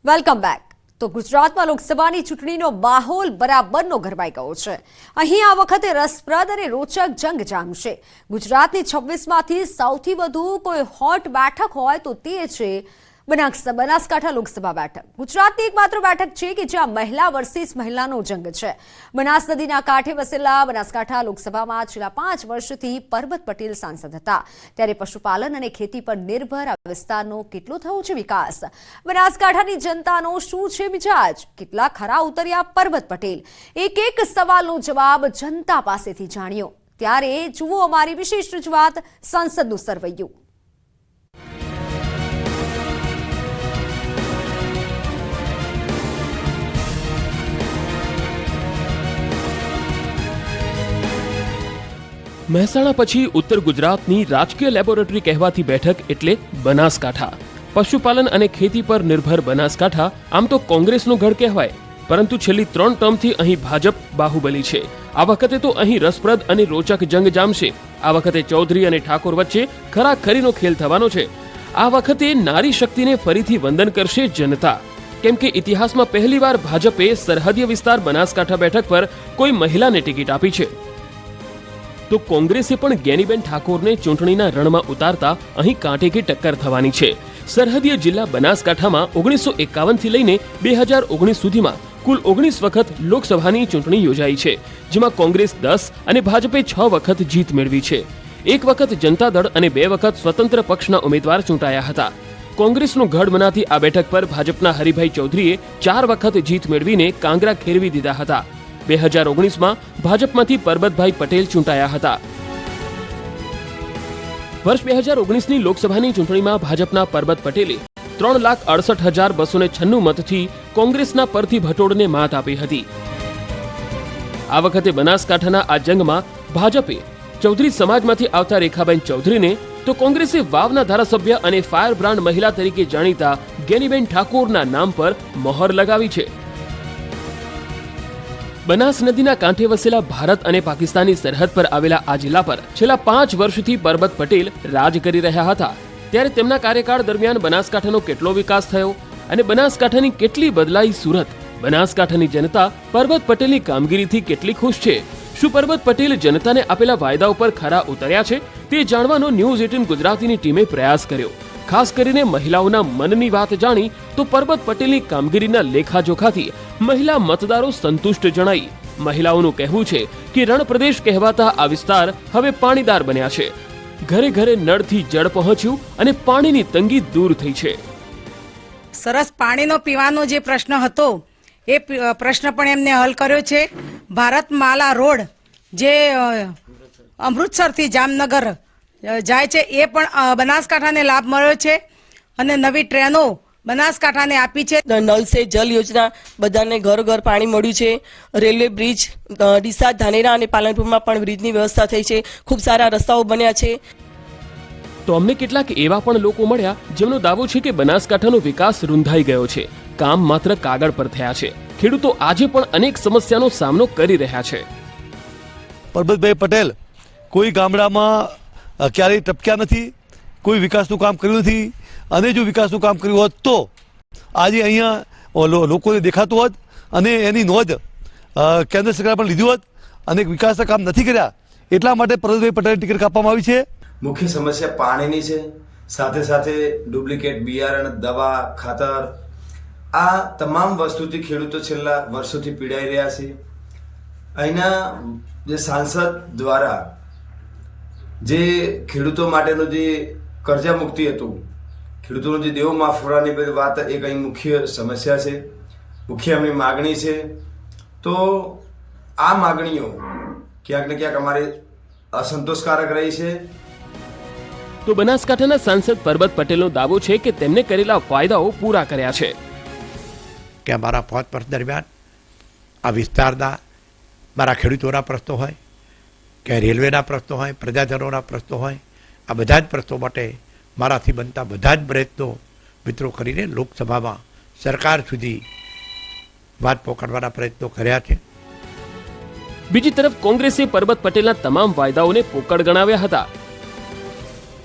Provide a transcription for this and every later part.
Welcome back. તો ગુજરાતમાં લોકસભાની ચૂંટણીનો માહોલ બરાબરનો ગરમાઈ ગયો છે। અહીં આ વખતે રસપ્રદ અને રોચક જંગ જામશે। ગુજરાતની 26માંથી સૌથી વધુ કોઈ હોટ બેઠક હોય તો તે છે બનાસકાંઠા લોકસભા બેઠક। ગુજરાતની એકમાત્ર બેઠક છે કે જ્યાં મહિલા વર્સિસ મહિલાનો જંગ છે। બનાસ નદીના કાંઠે વસેલા બનાસકાંઠા લોકસભામાં છેલ્લા 5 વર્ષથી પરબત પટેલ સાંસદ હતા। ત્યારે પશુપાલન અને ખેતી પર નિર્ભર આ વિસ્તારનો કેટલો થયો છે વિકાસ? બનાસકાંઠાની જનતાનો શું છે મિજાજ? કેટલા ખરા ઉતર્યા પરબત પટેલ? એક સવાલનો જવાબ જનતા પાસેથી જાણ્યો। ત્યારે જુઓ અમારી વિશેષ રજૂઆત સંસદનું સરવૈયું। મહેસાણા પછી ઉત્તર ગુજરાતની રાજકીય લેબોરેટરી કહેવાતી બેઠક એટલે બનાસકાંઠા। પશુપાલન અને ખેતી પર નિર્ભર બનાસકાંઠા આમ તો કોંગ્રેસનું ગઢ કહેવાય, પરંતુ છેલ્લી 3 ટર્મથી અહીં ભાજપ બાહુબલી છે। આ વખતે તો અહીં રસપ્રદ અને રોચક જંગ જામશે। આ વખતે ચૌધરી અને ઠાકોર વચ્ચે ખરાખરીનો ખેલ થવાનો છે। આ વખતે નારી શક્તિને ફરીથી વંદન કરશે જનતા, કેમ કે ઇતિહાસમાં પહેલીવાર ભાજપે સરહદીય વિસ્તાર બનાસકાંઠા બેઠક પર કોઈ મહિલાને ટિકિટ આપી છે। તો કોંગ્રેસે પણ જ્ઞાનીબેન ઠાકોરને ચૂંટણીના રણમાં ઉતારતા અહીં કાંટે કે ટક્કર થવાની છે। સરહદીય જિલ્લા બનાસકાંઠામાં 1951 થી લઈને 2019 સુધીમાં કુલ 19 વખત લોકસભાની ચૂંટણી યોજાઈ છે, જેમાં કોંગ્રેસ 10 અને ભાજપે 6 વખત જીત મેળવી છે। 1 વખત જનતા દળ અને 2 વખત સ્વતંત્ર પક્ષના ઉમેદવાર ચૂંટાયા હતા। કોંગ્રેસનું ગઢ મનાતી આ બેઠક પર ભાજપના હરિભાઈ ચૌધરીએ 4 વખત જીત મેળવીને કાંગરા ખેરવી દીધા હતા। 2019માં ભાજપમાંથી પરબતભાઈ પટેલ ચૂંટાયા હતા। વર્ષ 2019ની લોકસભાની ચૂંટણીમાં ભાજપના પરબત પટેલે 3,68,296 મતથી કોંગ્રેસના પરથી ભટોડને માત આપી હતી। આ વખતે બનાસકાંઠાના આ જંગમાં ભાજપે ચૌધરી સમાજમાંથી આવતા રેખાબેન ચૌધરીને, તો કોંગ્રેસે વાવના ધારાસભ્ય અને ફાયર બ્રાન્ડ મહિલા તરીકે જાણીતા જ્ઞાનીબેન ઠાકોરના નામ પર મહોર લગાવી છે। બનાસ નદીના કાંઠે વસેલા ભારત અને પાકિસ્તાનની સરહદ પર આવેલા આ જિલ્લા પર છેલ્લા 5 વર્ષથી પરબત પટેલ રાજ કરી રહ્યા હતા। ત્યારે તેમના કાર્યકાળ દરમિયાન બનાસકાંઠાનો કેટલો વિકાસ થયો અને બનાસકાંઠાની કેટલી બદલાઈ સુરત? બનાસકાંઠાની જનતા પરબત પટેલની કામગીરીથી કેટલી ખુશ છે? શું પરબત પટેલ જનતાને આપેલા વાયદા ઉપર ખરા ઉતર્યા છે? તે જાણવાનો ન્યૂઝ 18 ગુજરાતીની ટીમે પ્રયાસ કર્યો। ખાસ કરીને મહિલાઓના મનની વાત જાણી તો પરબત પટેલની કામગીરીના લેખાજોખાથી મહિલા મતદારો સંતુષ્ટ જણાઈ। મહિલાઓનું કહેવું છે કે રણ પ્રદેશ કહેવાતા આ વિસ્તાર હવે પાણીદાર બન્યા છે। ઘરે ઘરે નળથી જળ પહોંચ્યું અને પાણીની તંગી દૂર થઈ છે। સરસ પાણીનો પીવાનો જે પ્રશ્ન હતો એ પ્રશ્ન પણ એમને હલ કર્યો છે। ભારતમાલા રોડ જે અમૃતસરથી જામનગર જાય છે એ પણ બનાસકાંઠાને લાભ મળ્યો છે અને નવી ટ્રેનો બનાસકાંઠાને આપી છે। નલ સે જલ યોજના બધાને ઘર ઘર પાણી મળ્યું છે। રેલવે બ્રિજ ડીસા, ધાનેરા અને પાલનપુરમાં પણ બ્રિજની વ્યવસ્થા થઈ છે। ખૂબ સારા રસ્તાઓ બન્યા છે। તો અમને કેટલાક એવા પણ લોકો મળ્યા જેમનો દાવો છે કે બનાસકાંઠાનો વિકાસ રૂંધાઈ ગયો છે, કામ માત્ર કાગળ પર થયા છે। ખેડૂતો આજે પણ અનેક સમસ્યાનો સામનો કરી રહ્યા છે। પરબતભાઈ પટેલ કોઈ ગામડામાં ક્યારેય ટપક્યા નથી, કોઈ વિકાસનું કામ કર્યું નથી, અને જો વિકાસનું કામ કર્યું હોત તો આજે અહીંયા લોકોને દેખાતું હોત અને એની નોંધ કેન્દ્ર સરકાર પણ લીધી હોત। અને વિકાસના કામ નથી કર્યા, એટલા માટે પરબતભાઈ પટેલને ટિકિટ કાપવામાં આવી છે। મુખ્ય સમસ્યા પાણીની છે, સાથે સાથે ડુપ્લિકેટ બિયારણ, દવા, ખાતર, આ તમામ વસ્તુથી ખેડૂતો છેલ્લા વર્ષોથી પીડાઈ રહ્યા છે। અહીંના જે સાંસદ દ્વારા જે ખેડૂતો માટેનું જે કર્જા મુક્તિ હતું, ખેડૂતોનું જે દેવું માફ કરવાની બધી વાત, એક અહીં મુખ્ય સમસ્યા છે, મુખ્ય એમની માગણી છે। તો આ માગણીઓ ક્યાંક ને ક્યાંક અમારે અસંતોષકારક રહી છે। તો બનાસકાંઠાના સાંસદ પરબત પટેલનો દાવો છે કે તેમને કરેલા વાયદાઓ પૂરા કર્યા છે। કે અમારા 5 વર્ષ દરમિયાન આ વિસ્તારના મારા ખેડૂતોના પ્રશ્નો હોય કે રેલવેના પ્રશ્નો હોય, પ્રજાજનોના પ્રશ્નો હોય, આ બધા જ પ્રશ્નો માટે મારાથી બનતા બધા જ પ્રયત્નો મિત્રો કરીને લોકસભામાં સરકાર સુધી વાત પહોંચાડવાના પ્રયત્નો કર્યા છે। બીજી તરફ કોંગ્રેસે પરબત પટેલના તમામ વાયદાઓને પોકળ ગણાવ્યા હતા।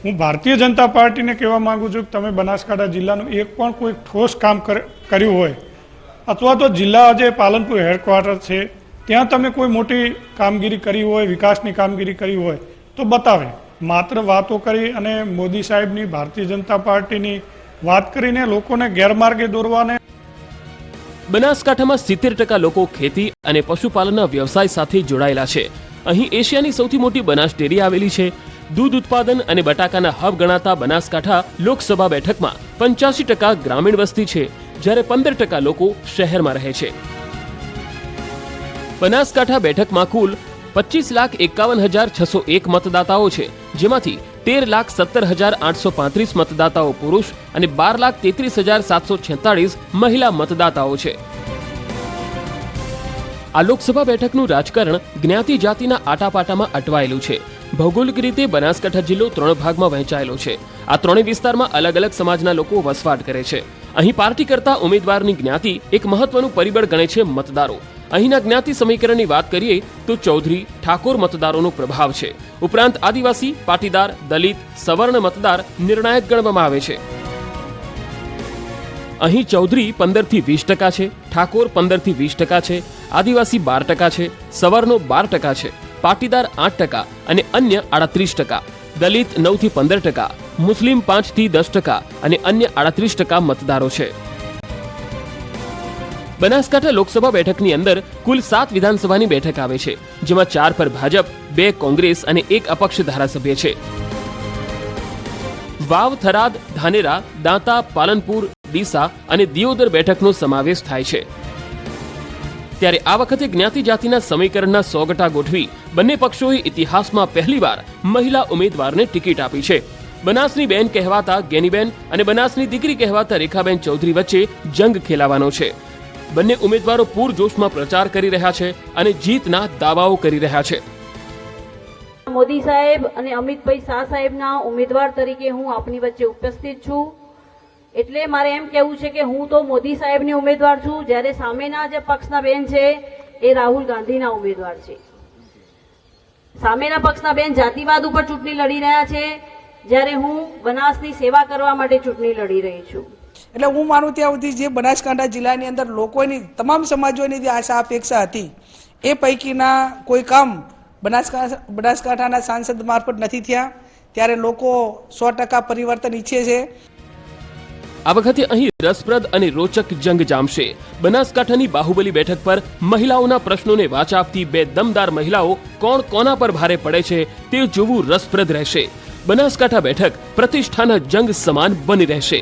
હું ભારતીય જનતા પાર્ટીને કહેવા માંગુ છું કે તમે બનાસકાંઠા જિલ્લાનું એક પણ કોઈ ઠોસ કામ કર્યું હોય અથવા તો જિલ્લા જે પાલનપુર હેડક્વાર્ટર છે ત્યાં તમે કોઈ મોટી કામગીરી કરી હોય, વિકાસની કામગીરી કરી હોય તો બતાવે. માત્ર વાતો કરી અને મોદી સાહેબની, ભારતીય જનતા પાર્ટીની વાત કરીને લોકોને ગેરમાર્ગે દોરવાને. બનાસકાંઠામાં 70% લોકો ખેતી અને પશુપાલનના વ્યવસાય સાથે જોડાયેલા છે. અહીં એશિયાની સૌથી મોટી બનાસ ડેરી આવેલી છે. દૂધ ઉત્પાદન અને બટાકાના હબ ગણાતા બનાસકાંઠા લોકસભા બેઠકમાં 85% ગ્રામીણ વસ્તી છે, જ્યારે 15% લોકો શહેરમાં રહે છે. બનાસકાંઠા બેઠકમાં કુલ 25,51,601 મતદાતાઓ છે, જેમાંથી 13,17,835 મતદાતાઓ પુરુષ અને 12,33,746 મહિલા મતદાતાઓ છે. આ લોકસભા બેઠકનું રાજકારણ જ્ઞાતિ જાતિના આટાપાટામાં અટવાયેલું છે. ભૌગોલિક રીતે બનાસકાંઠા જિલ્લો 3 ભાગમાં વહેંચાયેલો છે. આ ત્રણેય વિસ્તારમાં અલગ અલગ સમાજના લોકો વસવાટ કરે છે. અહીં પાર્ટી કરતા ઉમેદવારની જ્ઞાતિ એક મહત્વનું પરિબળ ગણે છે મતદારો. અહીંના જ્ઞાતિ સમીકરણની વાત કરીએ તો ચૌધરી, ઠાકોર મતદારોનો પ્રભાવ છે. ઉપરાંત આદિવાસી, પાટીદાર, દલિત, સવર્ણ મતદાર નિર્ણાયક ગણવામાં આવે છે. અહીં ચૌધરી 15-20% છે, ઠાકોર 15-20% છે, આદિવાસી 12% છે, સવર્ણો 12% છે, પાટીદાર 8% અને અન્ય 38%, દલિત 9-15%, મુસ્લિમ 5-10% અને અન્ય 38% મતદારો છે. બનાસકાંઠા લોકસભા બેઠકની અંદર કુલ 7 વિધાનસભાની બેઠક આવે છે, જેમાં 4 પર ભાજપ, 2 કોંગ્રેસ અને 1 અપક્ષ ધારાસભ્ય છે. વાવ, થરાદ, ધાનેરા, દાંતા, પાલનપુર, ડીસા અને દિયોદર બેઠકનો સમાવેશ થાય છે. ત્યારે આ વખતે જ્ઞાતિ જાતિના સમીકરણના 100 ગટા ગોઠવી બંને પક્ષોએ ઇતિહાસમાં પહેલીવાર મહિલા ઉમેદવારને ટિકિટ આપી છે. બનાસની બેન કહેવાતા ગેનીબેન અને બનાસની દીકરી કહેવાતા રેખાબેન ચૌધરી વચ્ચે જંગ ખેલાવાનો છે. બંને ઉમેદવારો પૂરજોશમાં પ્રચાર કરી રહ્યા છે અને જીતના દાવાઓ કરી રહ્યા છે. મોદી સાહેબ અને અમિતભાઈ શાહ સાહેબના ઉમેદવાર તરીકે હું આપની વચ્ચે ઉપસ્થિત છું. એટલે મારે એમ કહેવું છે કે હું તો મોદી સાહેબની ઉમેદવાર છું, જ્યારે સામેના જે પક્ષના બેન છે એ રાહુલ ગાંધીના ઉમેદવાર છે. સામેના પક્ષના બેન જાતિવાદ ઉપર ચૂંટણી લડી રહ્યા છે, જ્યારે હું બનાસની સેવા કરવા માટે ચૂંટણી લડી રહી છું. એટલે હું માનું ત્યાં સુધી જે બનાસકાંઠા જિલ્લાની અંદર લોકોની, તમામ સમાજોની જે આશા અપેક્ષા હતી એ પૈકીના કોઈ કામ બનાસકાંઠાના સાંસદ મારફત નથી થયા, ત્યારે લોકો 100% પરિવર્તન ઈચ્છે છે. આ વખતે અહીં રસપ્રદ અને રોચક જંગ જામશે. બનાસકાંઠાની બાહુબલી બેઠક પર મહિલાઓના પ્રશ્નોને વાચા આપતી 2 દમદાર મહિલાઓ કોણ કોના પર ભારે પડે છે તે જોવું રસપ્રદ રહેશે. બનાસકાંઠા બેઠક પ્રતિષ્ઠાના જંગ સમાન બની રહેશે.